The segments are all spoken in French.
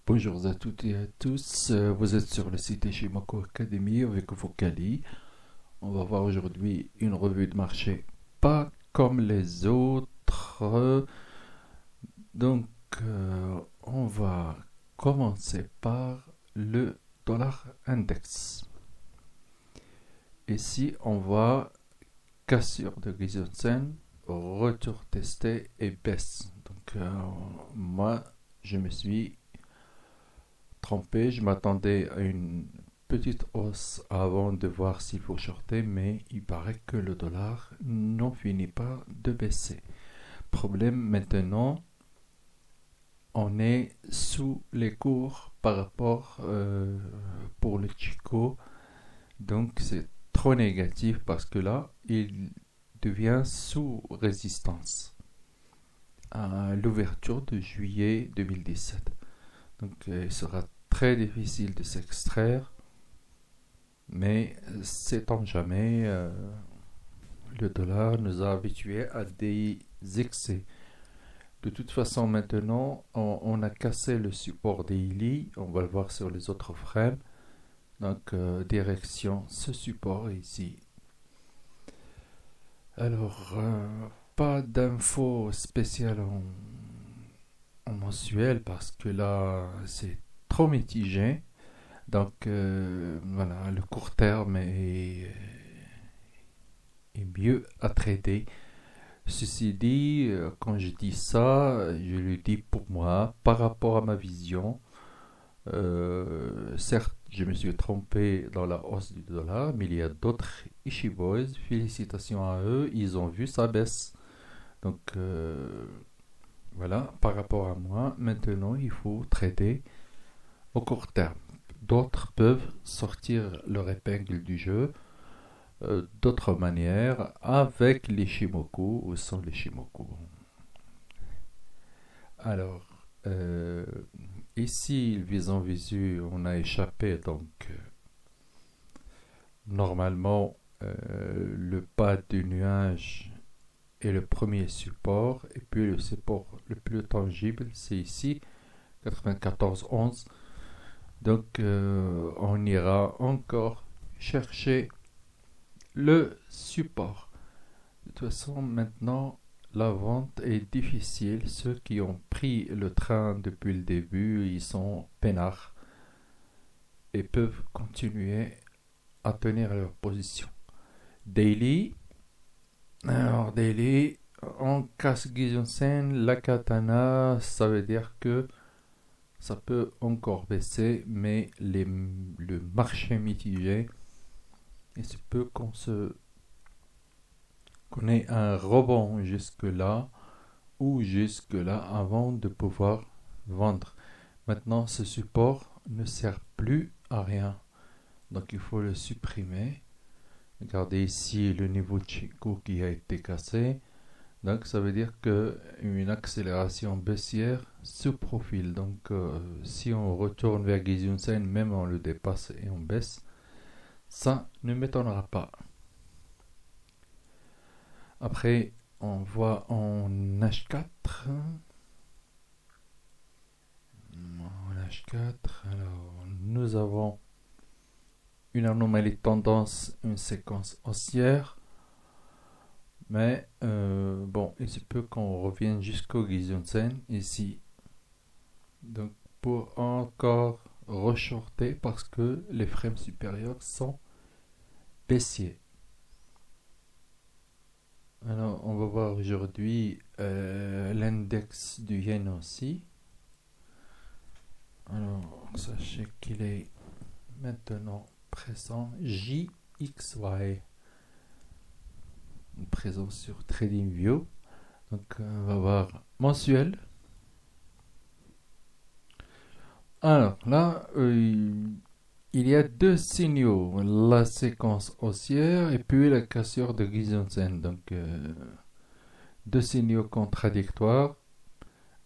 Bonjour à toutes et à tous, vous êtes sur le site Ishimoku Academy avec Vocali. On va voir aujourd'hui une revue de marché pas comme les autres. Donc, on va commencer par le dollar index. Ici, on voit cassure de Gizensen, retour testé et baisse. Donc, moi, je me suis trompé, je m'attendais à une petite hausse avant de voir s'il faut shorter, mais il paraît que le dollar n'en finit pas de baisser. Problème maintenant, on est sous les cours par rapport pour le Chico, donc c'est trop négatif parce que là, il devient sous résistance à l'ouverture de juillet 2017. Donc il sera très difficile de s'extraire. Mais sait-on jamais, le dollar nous a habitués à des excès. De toute façon, maintenant, on a cassé le support daily. On va le voir sur les autres frames. Donc, direction ce support ici. Alors, pas d'infos spéciales en mensuel parce que là, c'est trop mitigé. Donc, voilà, le court terme est mieux à trader. Ceci dit, quand je dis ça, je le dis pour moi, par rapport à ma vision. Certes, je me suis trompé dans la hausse du dollar, mais il y a d'autres Ishiboys. Félicitations à eux, ils ont vu sa baisse. Donc voilà, par rapport à moi, maintenant il faut trader au court terme. D'autres peuvent sortir leur épingle du jeu d'autres manières avec les Shimoku ou sans les Shimoku. Alors, ici, visant visu, on a échappé, donc normalement, le pas du nuage est le premier support, et puis le support le plus tangible, c'est ici, 94,11. Donc, on ira encore chercher le support. De toute façon, maintenant, la vente est difficile. Ceux qui ont pris le train depuis le début, ils sont peinards et peuvent continuer à tenir leur position. Daily, alors daily, on casse Gizensen, la katana, ça veut dire que ça peut encore baisser, mais le marché mitigé, il se peut qu'on ait un rebond jusque-là ou jusque-là avant de pouvoir vendre. Maintenant, ce support ne sert plus à rien. Donc, il faut le supprimer. Regardez ici le niveau de Chico qui a été cassé. Donc, ça veut dire qu'une accélération baissière se profile. Donc, si on retourne vers Gizunsen, même on le dépasse et on baisse, ça ne m'étonnera pas. Après, on voit en H4. En H4, alors nous avons une anomalie de tendance, une séquence haussière. Mais bon, il se peut qu'on revienne jusqu'au Gizunsen ici. Donc pour encore reshorter parce que les frames supérieurs sont baissiers. Alors on va voir aujourd'hui l'index du yen aussi. Alors sachez qu'il est maintenant présent JXY. Présent sur TradingView. Donc on va voir mensuel. Alors là, il y a deux signaux, la séquence haussière et puis la cassure de Gizensen. Donc deux signaux contradictoires.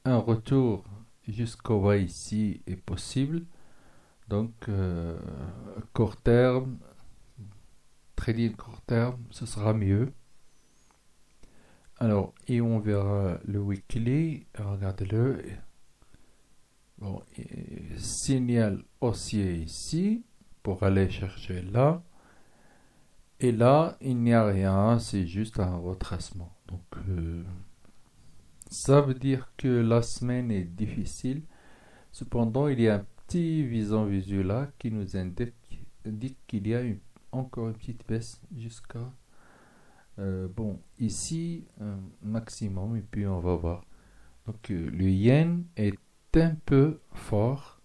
Un retour jusqu'au bas ici est possible. Donc court terme, trading court terme, ce sera mieux. Alors, et on verra le weekly. Regardez-le. Bon, signal haussier ici pour aller chercher là. Et là, il n'y a rien, c'est juste un retracement. Donc, ça veut dire que la semaine est difficile. Cependant, il y a un petit vision visuel là qui nous indique qu'il y a encore une petite baisse jusqu'à bon, ici, maximum, et puis on va voir. Donc, le yen est un peu fort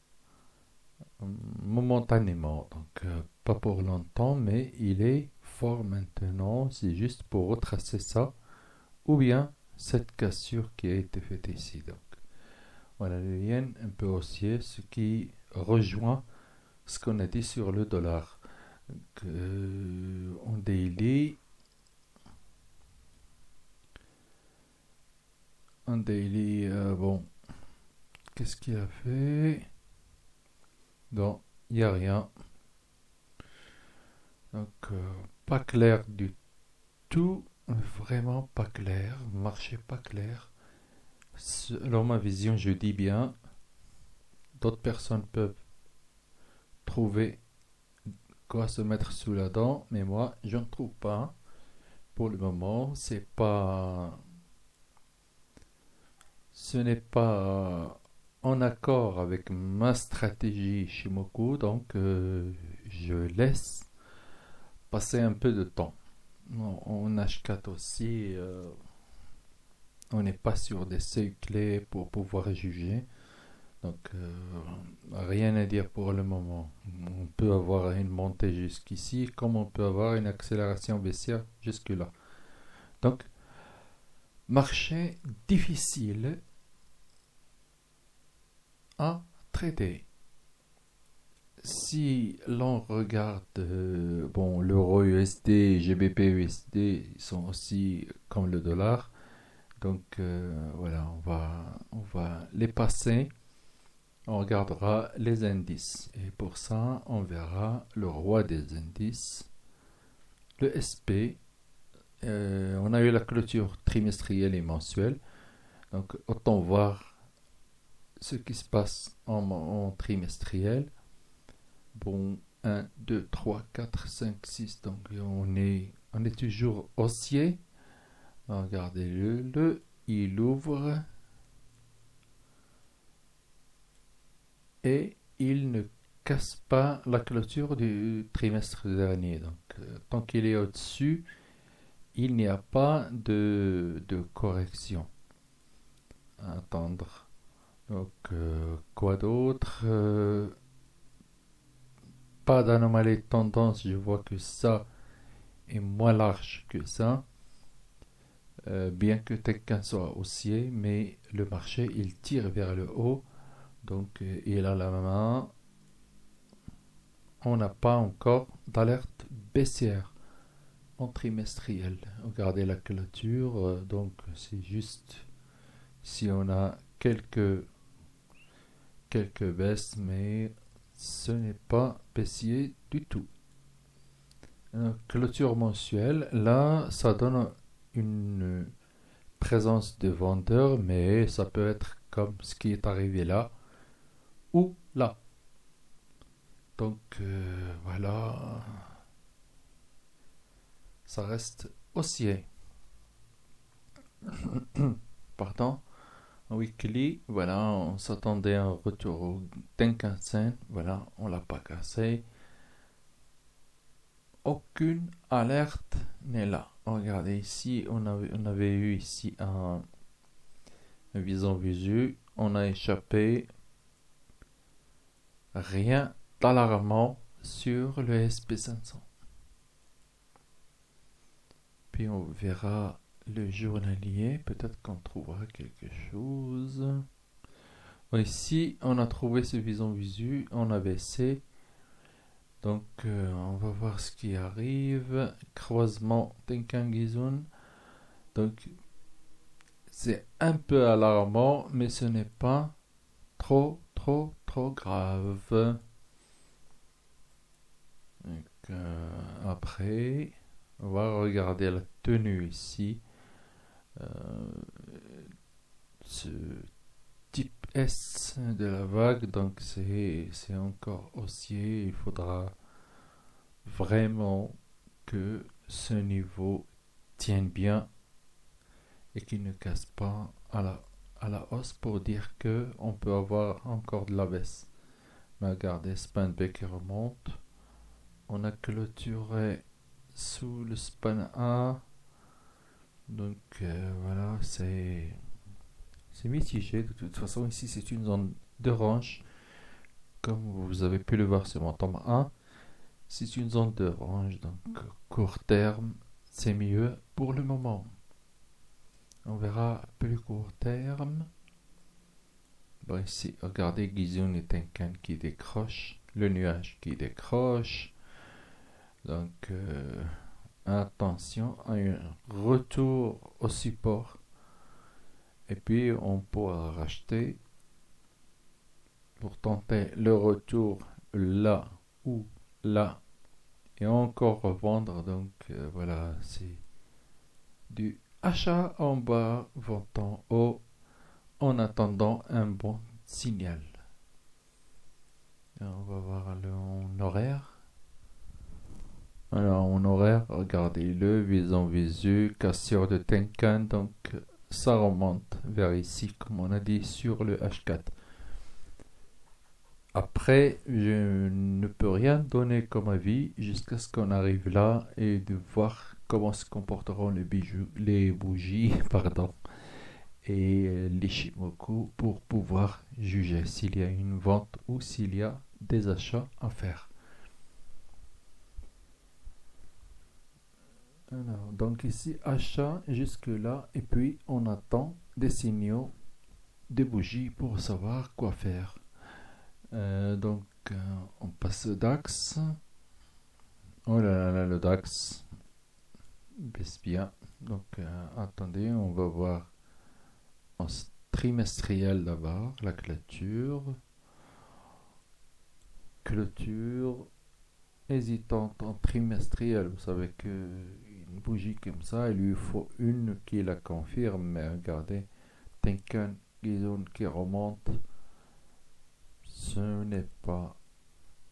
momentanément. Donc, pas pour longtemps, mais il est fort maintenant. C'est juste pour retracer ça. Ou bien cette cassure qui a été faite ici. Donc, voilà, le yen un peu haussier, ce qui rejoint ce qu'on a dit sur le dollar. Donc, en daily, bon, qu'est-ce qu'il a fait? Non, il n'y a rien. Donc, pas clair du tout, vraiment pas clair, marché pas clair. Selon ma vision, je dis bien, d'autres personnes peuvent trouver quoi se mettre sous la dent, mais moi, je ne trouve pas. Pour le moment, ce n'est pas en accord avec ma stratégie Shimoku, donc je laisse passer un peu de temps. En H4 aussi, on n'est pas sur des seuils clés pour pouvoir juger. Donc, rien à dire pour le moment. On peut avoir une montée jusqu'ici, comme on peut avoir une accélération baissière jusque-là. Donc, marché difficile à traiter. Si l'on regarde bon, l'euro USD, GBP USD, ils sont aussi comme le dollar. Donc voilà, on va les passer. On regardera les indices. Et pour ça, on verra le roi des indices, le SP. On a eu la clôture trimestrielle et mensuelle. Donc autant voir ce qui se passe en trimestriel. Bon, 1, 2, 3, 4, 5, 6. Donc on est toujours haussier. Regardez-le. Il ouvre. Et il ne casse pas la clôture du trimestre dernier. Donc, tant qu'il est au-dessus, il n'y a pas de correction à attendre. Donc, quoi d'autre? Pas d'anomalie de tendance, je vois que ça est moins large que ça. Bien que Tekkan soit haussier, mais le marché, il tire vers le haut. Donc, il a la main. On n'a pas encore d'alerte baissière en trimestriel. Regardez la clôture, donc c'est juste si on a quelques baisses, mais ce n'est pas baissier du tout. Clôture mensuelle, là, ça donne une présence de vendeurs, mais ça peut être comme ce qui est arrivé là ou là. Donc voilà, ça reste haussier. Pardon. En weekly, voilà, on s'attendait à un retour au Tenkan-sen. Voilà, on l'a pas cassé. Aucune alerte n'est là. Regardez ici, on avait eu ici un vision visu. On a échappé. Rien d'alarmant sur le SP500. Puis on verra le journalier. Peut-être qu'on trouvera quelque chose. Ici, on a trouvé ce vision visu en ABC. Donc, on va voir ce qui arrive. Croisement Tenkan-Gizun. Donc, c'est un peu alarmant, mais ce n'est pas trop grave. Donc, après, on va regarder la tenue ici. Ce type S de la vague, donc c'est encore haussier. Il faudra vraiment que ce niveau tienne bien et qu'il ne casse pas à la hausse pour dire que on peut avoir encore de la baisse. Mais regardez, span B qui remonte. On a clôturé sous le span A. Donc voilà, c'est mitigé. De toute façon, ici c'est une zone d'orange. Comme vous avez pu le voir sur mon tome 1, c'est une zone d'orange. Donc court terme, c'est mieux pour le moment. On verra plus court terme. Bon, ici, regardez Gizun et Tenkan qui décrochent. Le nuage qui décroche. Donc, attention à un retour au support. Et puis, on pourra racheter pour tenter le retour là ou là. Et encore revendre. Donc, voilà, c'est du achat en bas, vente en haut, en attendant un bon signal. Alors, on va voir en horaire. Alors, en horaire, regardez-le, visant visu, cassure de Tenkan, donc ça remonte vers ici, comme on a dit, sur le H4. Après, je ne peux rien donner comme avis jusqu'à ce qu'on arrive là et de voir comment se comporteront les bougies, pardon, et les Shimoku pour pouvoir juger s'il y a une vente ou s'il y a des achats à faire. Alors, donc ici, achat jusque là, et puis on attend des signaux de bougies pour savoir quoi faire. Donc, on passe au DAX. Oh là là, le DAX baisse bien. Donc, attendez, on va voir en trimestriel d'abord, la clôture. Clôture hésitante en trimestriel. Vous savez qu'une bougie comme ça, il lui faut une qui la confirme. Mais regardez, Tenkan Gizon qui remonte, ce n'est pas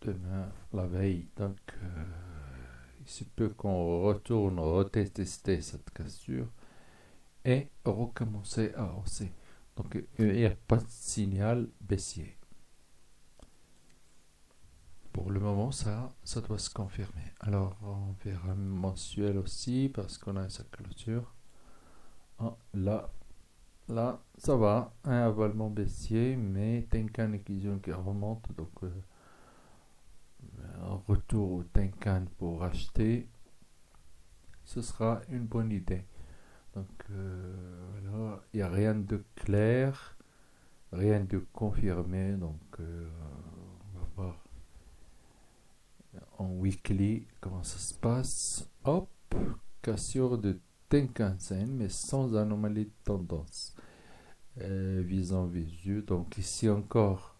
demain la veille. Donc, il se peut qu'on retourne retester cette cassure et recommencer à hausser. Donc, il n'y a pas de signal baissier. Pour le moment, ça doit se confirmer. Alors, on verra mensuel aussi parce qu'on a sa clôture. Ah, là, ça va. Un avalement baissier, mais Tenkan et Kizun qui remonte. Donc, un retour au Tenkan pour acheter, ce sera une bonne idée. Donc, voilà, il n'y a rien de clair, rien de confirmé. Donc, on va voir en weekly comment ça se passe. Hop, cassure de Tenkan-sen, mais sans anomalie de tendance. Visant visu. Donc ici encore,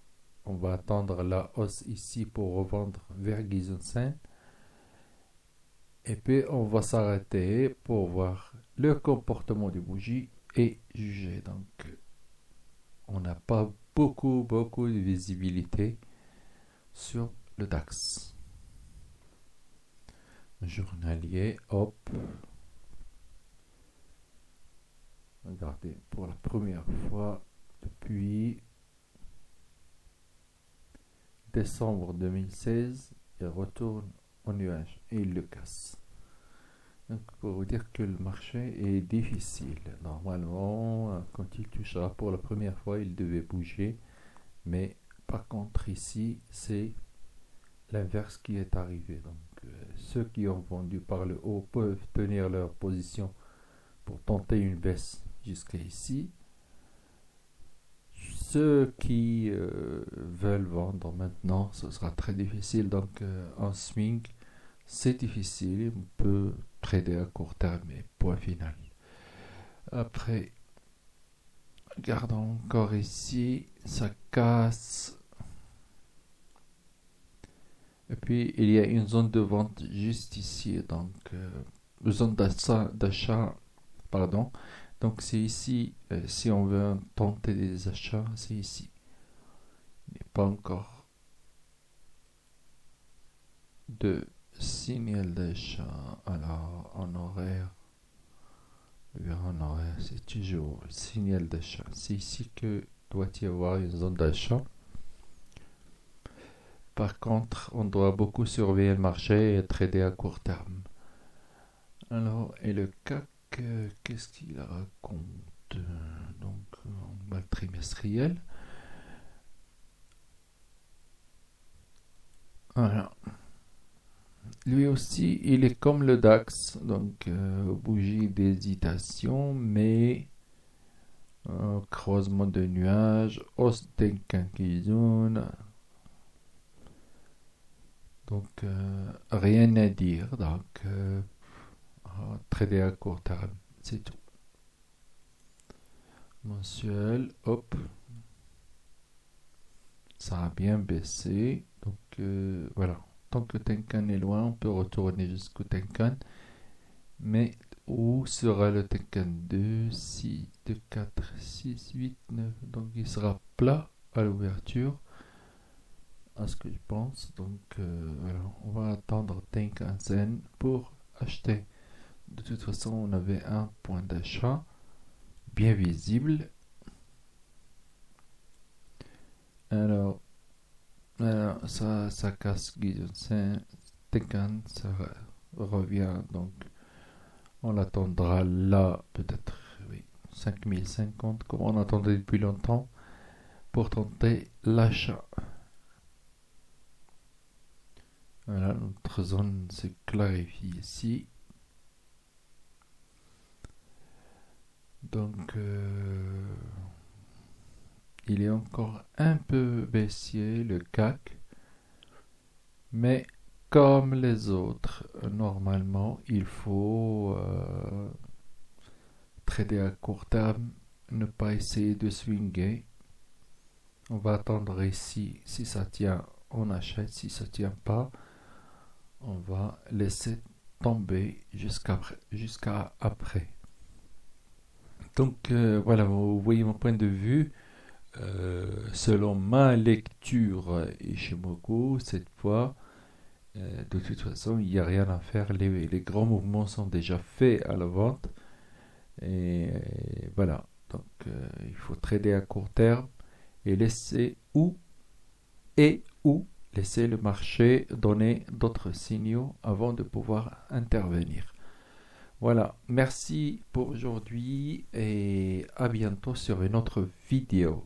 on va attendre la hausse ici pour revendre vers Gizon-sen. Et puis on va s'arrêter pour voir le comportement des bougies et juger. Donc on n'a pas beaucoup de visibilité sur le DAX. Journalier, hop. Regardez, pour la première fois depuis décembre 2016, il retourne au nuage et il le casse. Donc, pour vous dire que le marché est difficile. Normalement, quand il touchera pour la première fois, il devait bouger. Mais par contre, ici, c'est l'inverse qui est arrivé. Donc, ceux qui ont vendu par le haut peuvent tenir leur position pour tenter une baisse jusqu'à ici. Ceux qui veulent vendre maintenant, ce sera très difficile. Donc, en swing, c'est difficile. On peut trader à court terme, mais point final. Après, regardons encore ici, ça casse. Et puis, il y a une zone de vente juste ici. Donc, zone d'achat, pardon. Donc c'est ici, si on veut tenter des achats, c'est ici. Il n'est pas encore de signal d'achat. Alors en horaire, en horaire, c'est toujours le signal d'achat. C'est ici que doit y avoir une zone d'achat. Par contre, on doit beaucoup surveiller le marché et trader à court terme. Alors, et le CAC, qu'est-ce qu'il raconte? Donc, en bas trimestriel. Voilà. Lui aussi, il est comme le DAX, donc bougie d'hésitation, mais croisement de nuages, hausse d'inclinaison. Donc, rien à dire. Donc, trader à court terme, c'est tout. Mensuel, hop, ça a bien baissé. Donc, voilà. Tant que Tenkan est loin, on peut retourner jusqu'au Tenkan. Mais où sera le Tenkan 2, 6, 2, 4, 6, 8, 9. Donc, il sera plat à l'ouverture, à ce que je pense. Donc, voilà. On va attendre Tenkan Sen pour acheter. De toute façon, on avait un point d'achat bien visible. Alors ça casse Guillaume Tenkan, ça revient. Donc, on l'attendra là, peut-être, oui, 5050, comme on attendait depuis longtemps, pour tenter l'achat. Voilà, notre zone se clarifie ici. Donc, il est encore un peu baissier, le CAC, mais comme les autres, normalement, il faut trader à court terme, ne pas essayer de swinger. On va attendre ici, si ça tient, on achète, si ça tient pas, on va laisser tomber jusqu'à après. Donc voilà, vous voyez mon point de vue. Selon ma lecture Ishimoku, cette fois, de toute façon, il n'y a rien à faire. Les grands mouvements sont déjà faits à la vente. Et voilà. Donc, il faut trader à court terme et laisser laisser le marché donner d'autres signaux avant de pouvoir intervenir. Voilà. Merci pour aujourd'hui et à bientôt sur une autre vidéo.